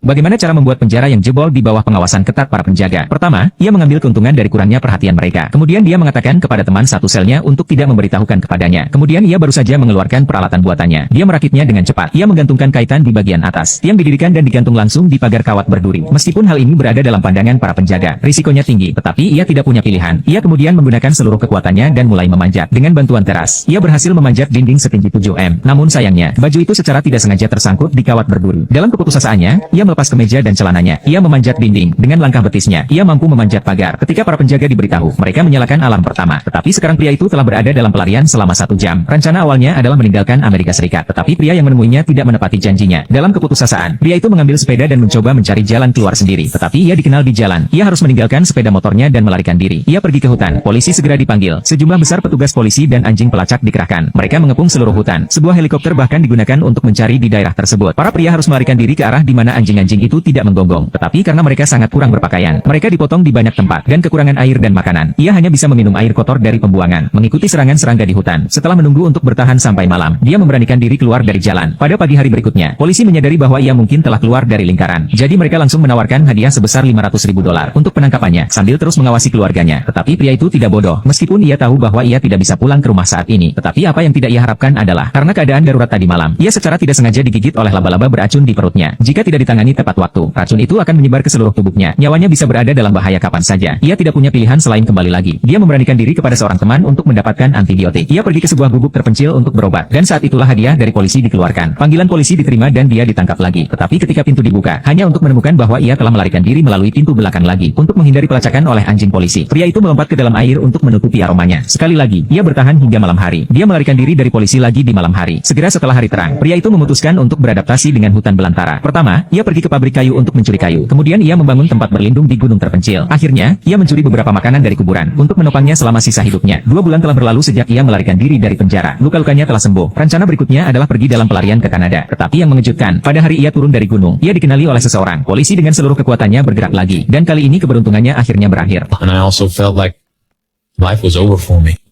Bagaimana cara membuat penjara yang jebol di bawah pengawasan ketat para penjaga? Pertama, ia mengambil keuntungan dari kurangnya perhatian mereka. Kemudian dia mengatakan kepada teman satu selnya untuk tidak memberitahukan kepadanya. Kemudian ia baru saja mengeluarkan peralatan buatannya. Dia merakitnya dengan cepat. Ia menggantungkan kaitan di bagian atas. Tiang didirikan dan digantung langsung di pagar kawat berduri. Meskipun hal ini berada dalam pandangan para penjaga, risikonya tinggi, tetapi ia tidak punya pilihan. Ia kemudian menggunakan seluruh kekuatannya dan mulai memanjat. Dengan bantuan teras, ia berhasil memanjat dinding setinggi 7 m. Namun sayangnya, baju itu secara tidak sengaja tersangkut di kawat berduri. Dalam keputusasaan, ia melepas kemeja dan celananya. Ia memanjat dinding. Dengan langkah betisnya, ia mampu memanjat pagar. Ketika para penjaga diberitahu, mereka menyalakan alarm pertama. Tetapi sekarang pria itu telah berada dalam pelarian selama 1 jam. Rencana awalnya adalah meninggalkan Amerika Serikat. Tetapi pria yang menemuinya tidak menepati janjinya. Dalam keputusasaan, pria itu mengambil sepeda dan mencoba mencari jalan keluar sendiri. Tetapi ia dikenal di jalan. Ia harus meninggalkan sepeda motornya dan melarikan diri. Ia pergi ke hutan. Polisi segera dipanggil. Sejumlah besar petugas polisi dan anjing pelacak dikerahkan. Mereka mengepung seluruh hutan. Sebuah helikopter bahkan digunakan untuk mencari di daerah tersebut. Para pria harus melarikan diri ke arah di mana anjing-anjing itu tidak menggonggong. Tetapi karena mereka sangat kurang berpakaian, mereka dipotong di banyak tempat dan kekurangan air dan makanan. Ia hanya bisa meminum air kotor dari pembuangan. Mengikuti serangan serangga di hutan. Setelah menunggu untuk bertahan sampai malam, dia memberanikan diri keluar dari jalan. Pada pagi hari berikutnya, polisi menyadari bahwa ia mungkin telah keluar dari lingkaran. Jadi mereka langsung menawarkan hadiah sebesar $500.000 untuk penangkapannya, sambil terus mengawasi keluarganya. Tetapi pria itu tidak bodoh. Meskipun ia tahu bahwa ia tidak bisa pulang ke rumah saat ini. Tetapi apa yang tidak ia harapkan adalah, karena keadaan darurat tadi malam, ia secara tidak sengaja digigit oleh laba-laba beracun di perutnya. Jika tidak ditangani tepat waktu, racun itu akan menyebar ke seluruh tubuhnya. Nyawanya bisa berada dalam bahaya kapan saja. Ia tidak punya pilihan selain kembali lagi. Dia memberanikan diri kepada seorang teman untuk mendapatkan antibiotik. Ia pergi ke sebuah gubuk terpencil untuk berobat. Dan saat itulah hadiah dari polisi dikeluarkan. Panggilan polisi diterima dan dia ditangkap lagi. Tetapi ketika pintu dibuka, hanya untuk menemukan bahwa ia telah melarikan diri melalui pintu belakang lagi. Untuk menghindari pelacakan oleh anjing polisi, pria itu melompat ke dalam air untuk menutupi aromanya. Sekali lagi, ia bertahan hingga malam hari. Dia melarikan diri dari polisi lagi di malam hari. Segera setelah hari terang, pria itu memutuskan untuk beradaptasi dengan hutan belantara. Pertama, ia pergi ke pabrik kayu untuk mencuri kayu. Kemudian ia membangun tempat berlindung di gunung terpencil. Akhirnya, ia mencuri beberapa makanan dari kuburan untuk menopangnya selama sisa hidupnya. 2 bulan telah berlalu sejak ia melarikan diri dari penjara. Luka-lukanya telah sembuh. Rencana berikutnya adalah pergi dalam pelarian ke Kanada. Tetapi yang mengejutkan, pada hari ia turun dari gunung, ia dikenali oleh seseorang. Polisi dengan seluruh kekuatannya bergerak lagi. Dan kali ini keberuntungannya akhirnya berakhir. And I also felt like life was over for me.